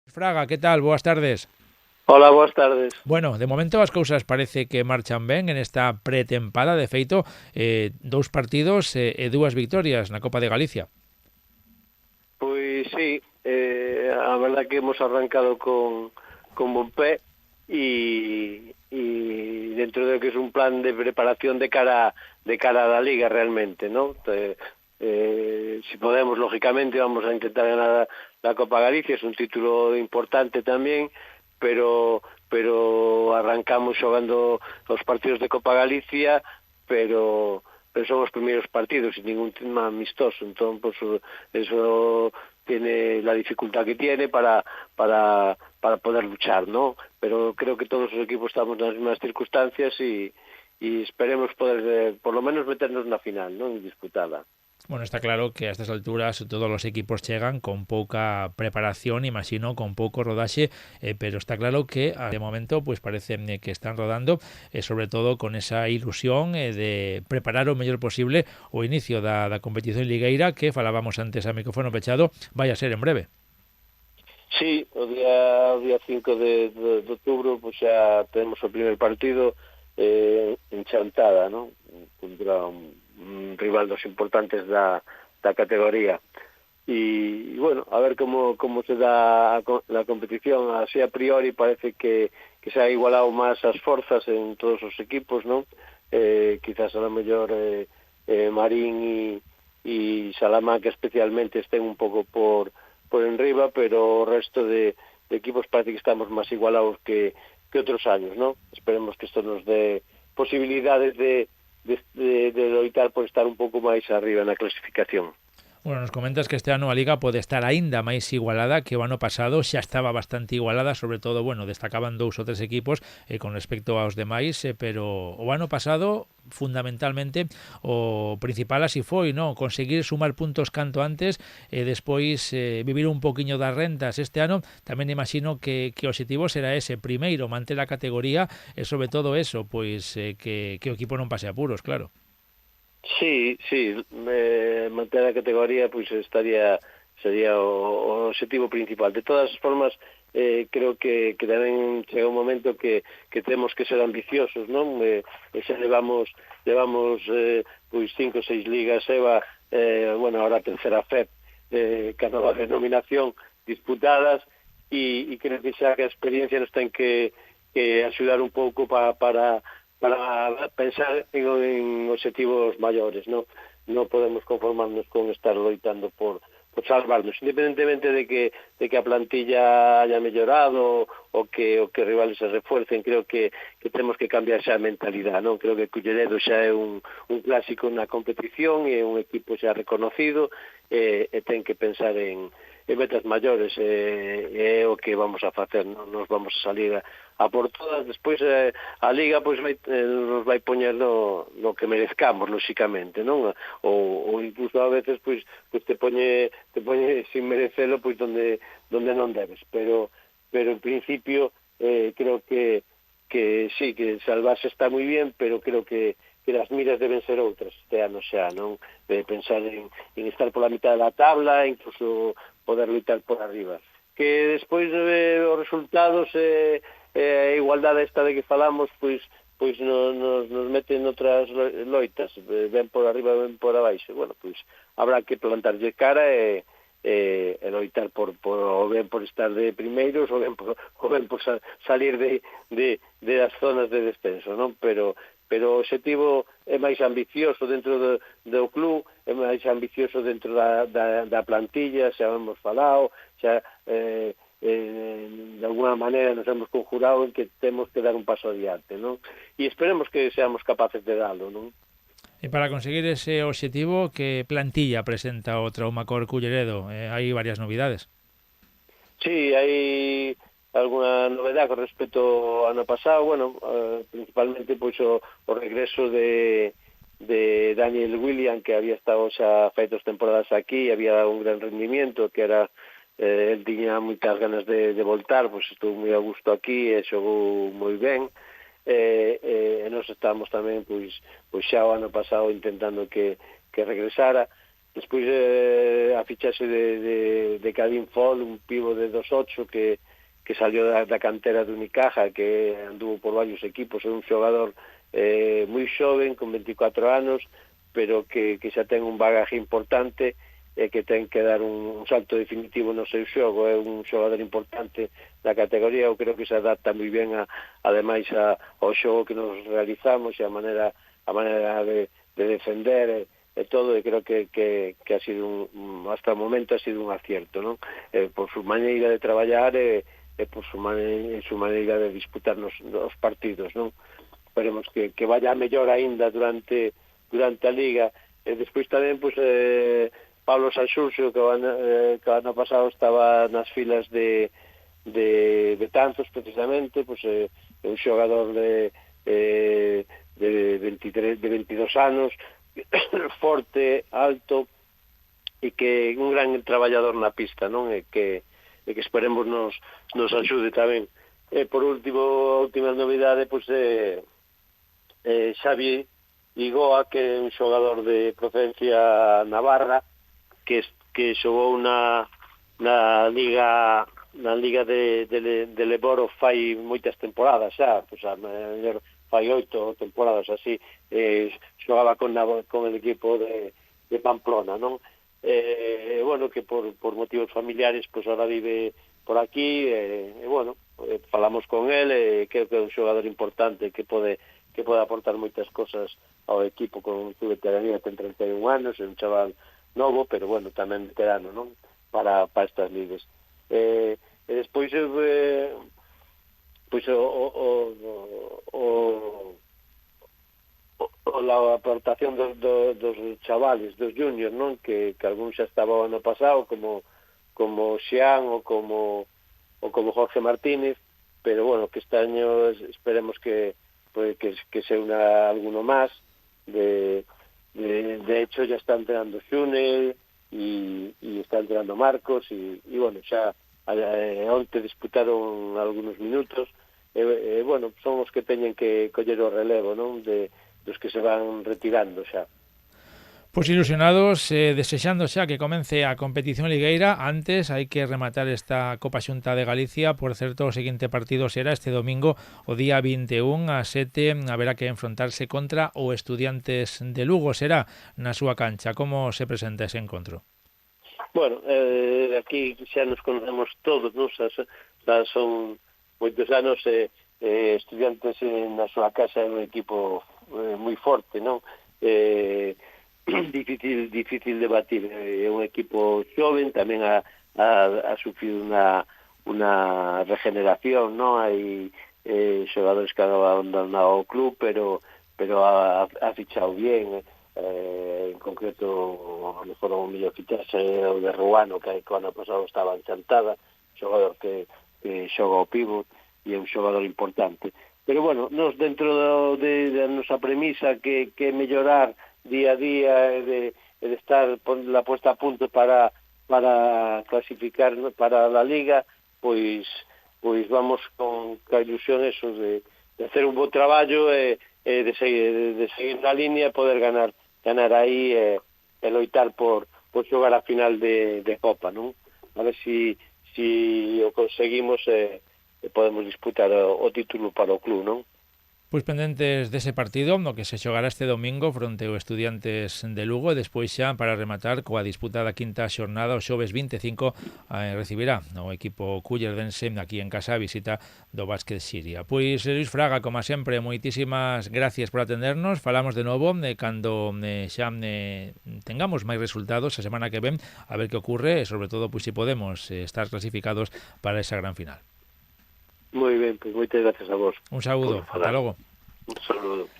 Fraga, que tal? Boas tardes. Hola, boas tardes. Bueno, de momento as cousas parece que marchan ben en esta pretempada. De feito, dous partidos e dúas victorias na Copa de Galicia. Pois sí, a verdad que hemos arrancado con bon pé e dentro de que es un plan de preparación de cara a la Liga realmente, ¿no? Si podemos, lógicamente, vamos a intentar ganar la Copa Galicia, es un título importante tamén, pero arrancamos xogando os partidos de Copa Galicia, pero son os primeiros partidos sin ningún tema amistoso, entón pues eso tiene la dificultad que tiene para poder luchar, ¿no? Pero creo que todos os equipos estamos nas mesmas circunstancias e esperemos poder por lo menos meternos na final, ¿no? E disputada. Bueno, está claro que a estas alturas todos los equipos chegan con pouca preparación, imagino, con pouco rodaxe, pero está claro que de momento pues parece que están rodando, sobre todo con esa ilusión de preparar o mellor posible o inicio da competición ligueira que falábamos antes a micrófono pechado, vai a ser en breve. Sí, o día 5 de outubro pues xa temos o primer partido en Chantada, ¿no? Contra un rival dos importantes da categoría. Y bueno, a ver como se dá la competición. Así a priori parece que se ha igualado máis as forzas en todos os equipos, ¿no? Quizás a lo mellor Marín e Salamanca especialmente estén un pouco por enriba, pero o resto de equipos parece que estamos máis igualados que outros años, ¿no? Esperemos que isto nos dé posibilidades de loitar por estar un pouco máis arriba na clasificación. Bueno, nos comentas que este ano a Liga pode estar aínda máis igualada que o ano pasado, xa estaba bastante igualada, sobre todo, bueno, destacaban dous ou tres equipos con respecto aos demais, pero o ano pasado, fundamentalmente, o principal así foi, no? Conseguir sumar puntos canto antes e despois vivir un poquiño das rentas. Este ano tamén imagino que o objetivo será ese, primeiro, manter a categoría e sobre todo eso, pois que o equipo non pase apuros, claro. Sí, manter a categoría pois sería o objetivo principal. De todas as formas, creo que tamén chega un momento que temos que ser ambiciosos, non? Xa levamos pois 5 ou 6 ligas, bueno, ahora a terceira FEP, ca nova denominación disputadas, e creo que xa que a experiencia nos ten que axudar un pouco para pensar en objetivos maiores, ¿no? No podemos conformarnos con estar loitando por salvarnos, independentemente de que a plantilla haya mellorado o que rivales se refuercen. Creo que temos que cambiar xa a mentalidade, non? Creo que Culleredo xa é un clásico na competición e un equipo xa reconocido, e ten que pensar en metas maiores, é o que vamos a facer, non nos vamos a salir a por todas. Despois a Liga pois nos vai poñer no que merezcamos, lóxicamente, non? Ou incluso a veces pois te poñe sin merecelo pois donde non debes, pero en principio creo que sí, que salvarse está moi bien, pero creo que as miras deben ser outras este ano xa, non? De pensar en estar pola mitad da tabla, incluso poder luitar por arriba. Que despois os resultados a igualdade esta de que falamos pois nos meten outras loitas, ben por arriba, ben por abaixo. Bueno, pois habrá que plantarlle cara e loitar o ben por estar de primeiros, o ben por salir de das zonas de descenso, non? Pero o objetivo é máis ambicioso dentro do club, é máis ambicioso dentro da plantilla, xa hemos falado, xa de alguna maneira nos hemos conjurado en que temos que dar un paso adiante, non? E esperemos que seamos capaces de dalo, non? E para conseguir ese objetivo, que plantilla presenta o Traumacor Culleredo? Hai varias novidades. Sí, hai alguna novedade con respecto ao ano pasado, bueno, principalmente pois o regreso de Daniel William, que había estado xa feitas temporadas aquí, había dado un gran rendimiento, que era el tiña moitas ganas de voltar, pois estuvo moi a gusto aquí e xogou moi ben, e nós estamos tamén pois xa o ano pasado intentando que regresara, Despois a fichaxe de Cadín Fol, un pivo de 2'8 que salió da cantera de Unicaja, que anduvo por varios equipos, é un xogador moi xoven, con 24 anos, pero que xa ten un bagaje importante e que ten que dar un salto definitivo no seu xogo. É un xogador importante da categoría. Eu creo que se adapta moi ben ademais ao xogo que nos realizamos e a maneira de defender e todo, e creo que ha sido hasta o momento ha sido un acierto, non? Por su maneira de traballar e por su maneira de disputar os partidos, non? Esperemos que vaya mellor aínda durante a Liga. E despois tamén, pois, Pablo Sanxurxo, que o ano pasado estaba nas filas de Betanzos, precisamente, pois, un xogador de 22 anos, forte, alto, e que un gran traballador na pista, non? E que esperemos nos axude tamén. Por último, a última novidade, pois, Xavi Igoa, que é un xogador de procedencia navarra, que xogou na Liga de Leboro fai moitas temporadas xa, pois a mellor fai 8 temporadas así, xogaba con el equipo de Pamplona, non? Bueno, que por motivos familiares pois ahora vive por aquí, bueno, falamos con el, creo que é un xogador importante que pode aportar moitas cosas ao equipo con su veteranía. Ten 31 anos, é un chaval novo, pero bueno, tamén veterano, non? Para estas ligas. E despois pois a aportación dos chavales, dos juniors, non? Que algún xa estaba o ano pasado, como Xian ou como Jorge Martínez, pero bueno, que este año esperemos que se una alguno más. De hecho ya está entrenando Xune y está entrenando Marcos y bueno, xa onte disputaron algunos minutos. Bueno, son os que teñen que coller o relevo, non? Dos que se van retirando xa. Pois ilusionados, desexando xa que comence a competición ligueira. Antes hai que rematar esta Copa Xunta de Galicia. Por certo, o seguinte partido será este domingo, o día 21 ás 7, haberá que enfrontarse contra o Estudiantes de Lugo. Será na súa cancha. Como se presenta ese encontro? Bueno, aquí xa nos conocemos todos, non? Xa son moitos anos. Estudiantes na súa casa é un equipo moi forte, non? Difícil de batir. É un equipo xoven, tamén ha sufrido unha regeneración, non? Hai xogadores que han abandonado o club, pero ha fichado bien. En concreto, a lo mejor o mellor fichaxe o de Ruano, que o ano pasado estaba en Chantada, xogador que xoga o pívot e é un xogador importante. Pero bueno, nos dentro da nosa premisa que mellorar día a día e de estar la puesta a punto para clasificar para a Liga, pois vamos con a ilusión eso de hacer un bo traballo e de seguir na línea, poder ganar aí e loitar por xogar a final de Copa, non? A ver si o conseguimos e podemos disputar o título para o club, non? Pois pendentes dese partido, no que se xogará este domingo fronte ao Estudiantes de Lugo, e despois xa para rematar coa disputa da quinta xornada o xoves 25 recibirá o equipo cullerdense aquí en casa a visita do Básquet Xiria. Pois Luís Fraga, como sempre, moitísimas gracias por atendernos. Falamos de novo cando xa tengamos máis resultados a semana que ven, a ver que ocurre e sobre todo pois si podemos estar clasificados para esa gran final. Moi ben, pois moitas gracias a vos. Un saúdo, ata logo. Un saludo.